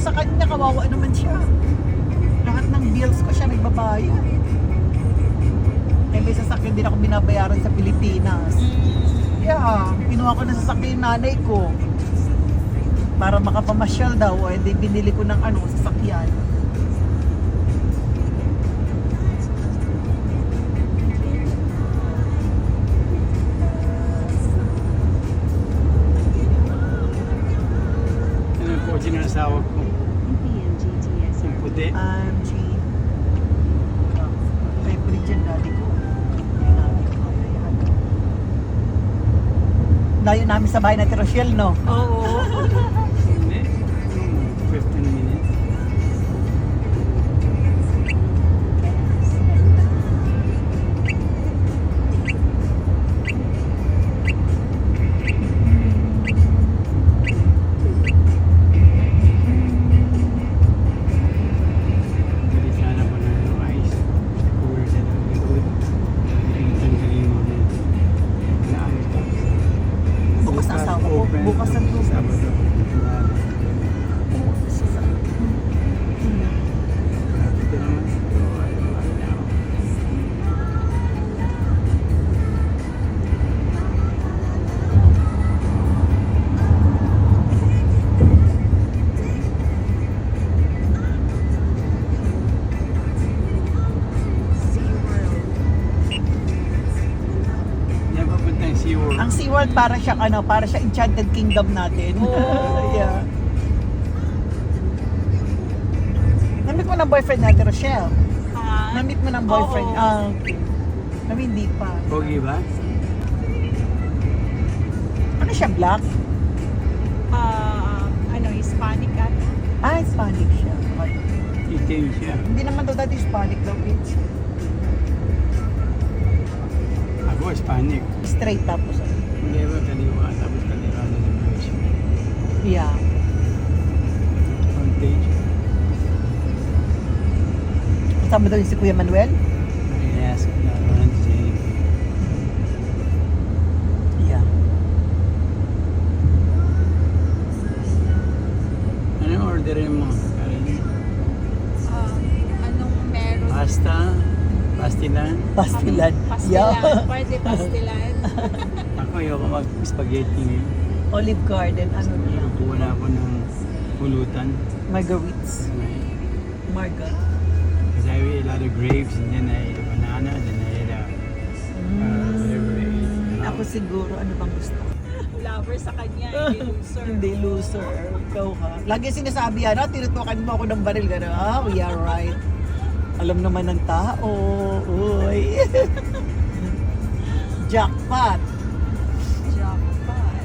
sa kanya, kawawa naman siya. Lahat ng bills ko siya nagbabayad. Eh, may sasakyan din ako binabayaran sa Pilipinas. Yeah, kinuha ko na sasakyan yung nanay ko. Para makapamasyal daw, eh, di binili ko ng sasakyan. Ano yung kotse ng asawa ko? Yung puti. AMG. Favorite dyan dati ko. Layo namin sa bahay natin, Rochelle, no? Oo. Hindi. 15 minutes. Bili sana ko ng ice cooler sa likod. Tanggalin mo na. Naayos pa. Bukas ang asawa ko. Open. Bukas ang bukas. Sabado. Ito naman. Yan papunta yung SeaWorld. Ang SeaWorld para siya Enchanted Kingdom natin. Oh. Yeah. Namit mo ng boyfriend natin, Rochelle. Ha? Namit mo ng boyfriend. Oo. Okay. Kami hindi pa. Pogi ba? Ano siya, black? Hispanic ata. Hispanic siya. Okay. Itim siya. Hindi naman daw dati Hispanic daw, bitch. Ako, Hispanic. Straight tapos. Hindi ba kaliwa, tapos kaliwa na ng bridge. Yeah. Front page. Kasama daw yung si Kuya Manuel? Yes, naroon si... Yeah. Ano orderin mo? Karin? Anong meron? Pasta? Pastilan? Pastilan. Pastilan. Yeah. Pwede pastilan. Ako, ayoko mag-spaghetti ngayon. Olive Garden. Ano niya? Kuha na ako ng pulutan. Marguerites. Marga. Because I ate a lot of grapes and then I ate a banana and then I ate whatever I ate. Ako siguro, ano bang gusto ko? Lover sa kanya, hindi loser. Hindi loser. Ikaw ha. Lagi sinasabi tinutukan mo ako ng baril. Gano'n, yeah, right. Alam naman ng tao. Uy. Jackpot. Jackpot.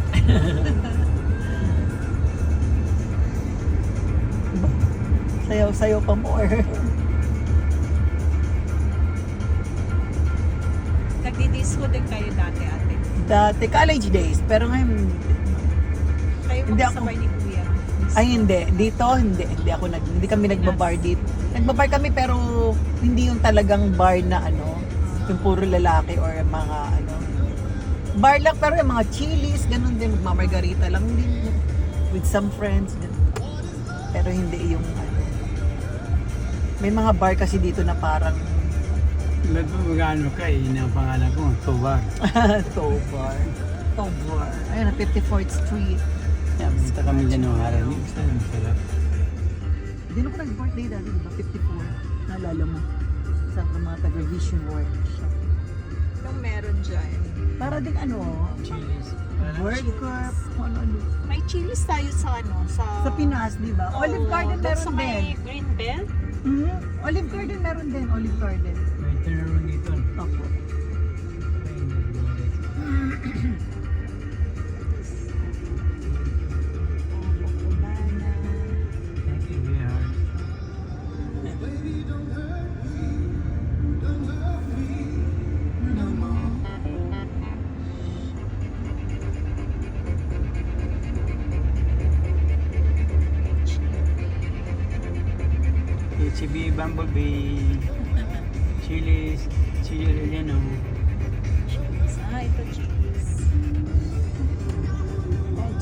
Sayaw-sayaw pa more. Nagdi-disco din kayo dati, ate. Dati, college days. Pero ngayon, Kayo Hindi ako. magkasabay ni Kuya. ay hindi. Dito, hindi kami nagbabar dito. Nagbabar kami pero hindi yung talagang bar na yung puro lalaki or mga bar lang pero yung mga chilies, ganun din, magmamargarita lang din with some friends. Ganun. Pero hindi yung may mga bar kasi dito na parang Ba't ba mag-ano ka eh? Yun ang pangalan ko, Tobar. Tobar. Ayun na, 54th Street. Yeah, basta kami dyan ng harami. Sarap. Hindi na ko nag-birthday dati, di ba? 54. Naalala mo? Sa mga taga-Vision Workshop. Anong meron dyan? Para din Cheese. burger, kung ano. May chilies tayo sa Sa Pinas, di ba? Olive Garden doon meron sa din. may green belt. Olive Garden meron din, Olive Garden. May turnaround dito. Opo. Thank you, VR. HB Bumblebee. Chili's. Chili yan o. Ito cheese.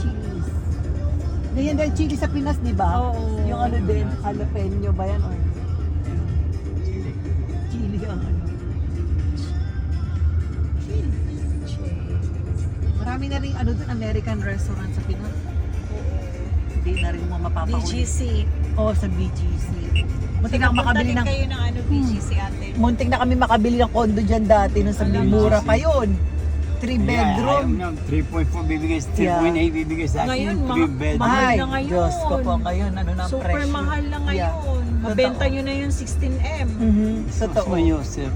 Cheese. Ganyan din chili sa Pinas, di ba? Oo. Yung ano din, jalapeno ba yan? Or chili ang ano. Marami na rin ano dun, American restaurant sa Pinas. Hindi na rin mo mapapaulit. BGC. Oo, sa BGC. Muntik na makabili ng... kayo ng ano, BGC ate. Muntik na kami makabili ng condo dyan dati nung sa mura pa yun. 3 bedroom. Yeah, 3.4 bibigay, 3.8 bibigay sa akin. Ngayon, 3 bedroom. mahal Ay, na ngayon. Diyos ko po ngayon, ano na Super presyo. mahal na ngayon. Yeah. Mabenta Totoo. nyo na yung 16M. Totoo. So, Yosef.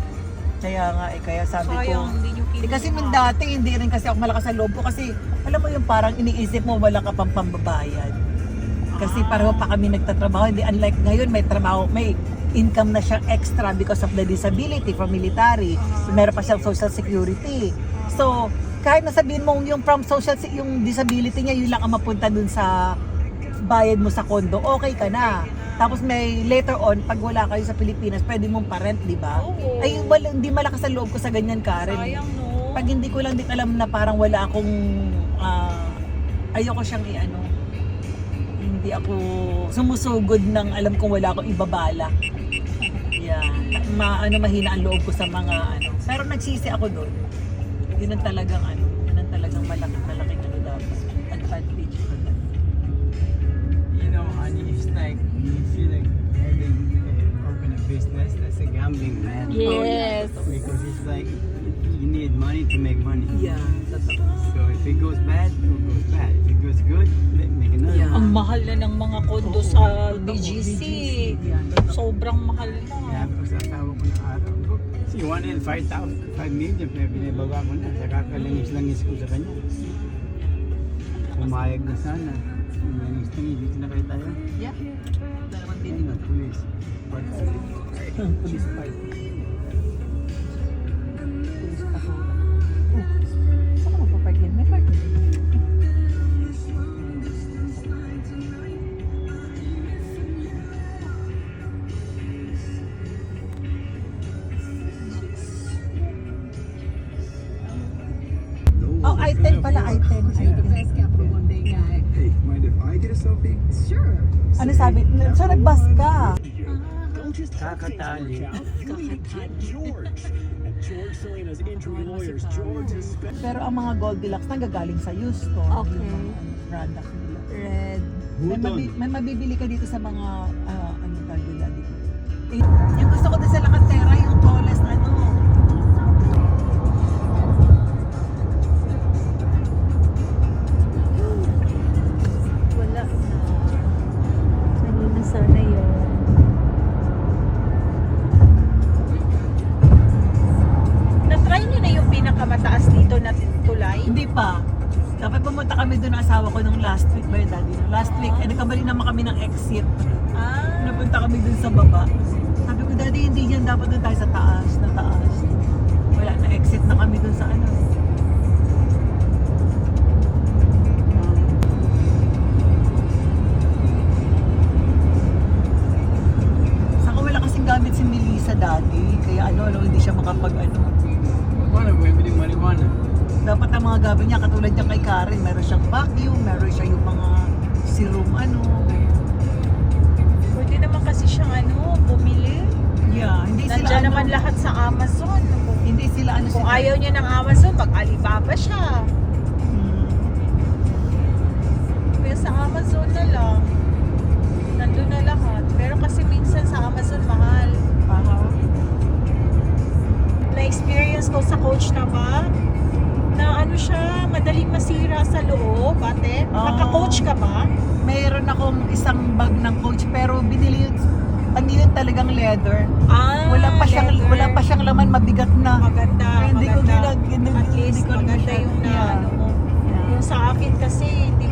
Kaya nga kaya sabi ko. Sayang, hindi nyo kinuha. Kasi nung dati, hindi rin kasi ako malakas sa loob ko kasi alam mo yung parang iniisip mo wala ka pang pambabayad. Kasi pareho pa kami nagtatrabaho. Hindi, unlike ngayon, may trabaho, may income na siyang extra because of the disability from military. Meron pa siyang social security. So, kahit nasabihin mo yung from social, yung disability niya, yun lang ang mapunta dun sa bayad mo sa kondo, okay ka na. Tapos may later on, pag wala kayo sa Pilipinas, pwede mong parent, di ba? Oo. Ay, hindi malakas sa loob ko sa ganyan, Karen. Sayang, no? Pag hindi ko lang din alam na parang wala akong, ayoko siyang i-ano, hindi ako sumusugod ng alam kong wala akong ibabala. Yeah. Mahina ang loob ko sa mga ano. Pero nagsisi ako doon. Yun ang talagang ano, yun ang talagang malaking ano dapat. Advantage ko na. You know, honey, it's like, you feel like having open a business, that's a gambling, man. Yes. Because it's like, you need money to make money. Yeah, totoo. So if it goes bad, it goes bad. If it goes good, make another Yeah. Ang one. mahal na ng mga kondo Oo, sa totoo, BGC. Yeah, totoo. Sobrang mahal na. Sabi ko sa asawa ko na araw ko, si 5 million, pero binibaba ko na, sa kakalangis-langis ko sa kanya. Pumayag na sana. Langis-langis, dito na kayo tayo. Yeah. Dalawang Hindi din. na, police. Police park. Police park. Oh, saan ka magpapark yan? May park. Oh, I-10 pala, I-10. Hey, mind if I get a selfie? Sure. Ano sabi? So, nag-bus ka. Don't just Kakatali. George. And George Selena's injury lawyers. George is Pero ang mga Goldilocks nanggagaling sa Houston. Okay. Yung mga product nila. Red. May mabibili ka dito sa mga, ano tawag nila dito. Yung gusto ko din sa Lakatera, yung tallest ano. Wala na. Kanina sana yun. Na-try nyo na yung pinakamataas dito na tulay? Hindi pa. Dapat pumunta kami doon ng asawa ko nung last week ba yun, daddy? Last week, nagkamali naman kami ng exit. Ah. Napunta kami doon sa baba. Sabi ko, daddy, hindi yan. Dapat doon tayo sa taas, na taas. Wala, na-exit na kami doon sa ano. Saka wala kasing gamit si Melissa dati. Kaya ano, hindi siya makapag ano. Paano, bumibili marijuana? Dapat ang mga gamit niya, katulad niya kay Karen, meron siyang vacuum, meron siya yung mga serum ano. Pwede naman kasi siyang ano, bumili. Yeah, hindi sila Nandiyan ano, naman lahat sa Amazon. hindi sila ano Kung sila. ayaw niya ng Amazon, mag-Alibaba siya. Hmm. Kaya sa Amazon na lang. Nandun na lahat. Pero kasi minsan sa Amazon mahal. Na-experience ko sa Coach na ba? Na ano siya, madaling masira sa loob, ate. Ah. Naka-coach ka ba? Mayroon akong isang bag ng Coach pero binili yun, ano yun talagang leather. Ah, leather. Wala pa siyang laman, mabigat na. Maganda, Hindi ko maganda. ginag- At least hindi ko maganda siya- yung na yeah. ano mo. Yung sa akin kasi, hindi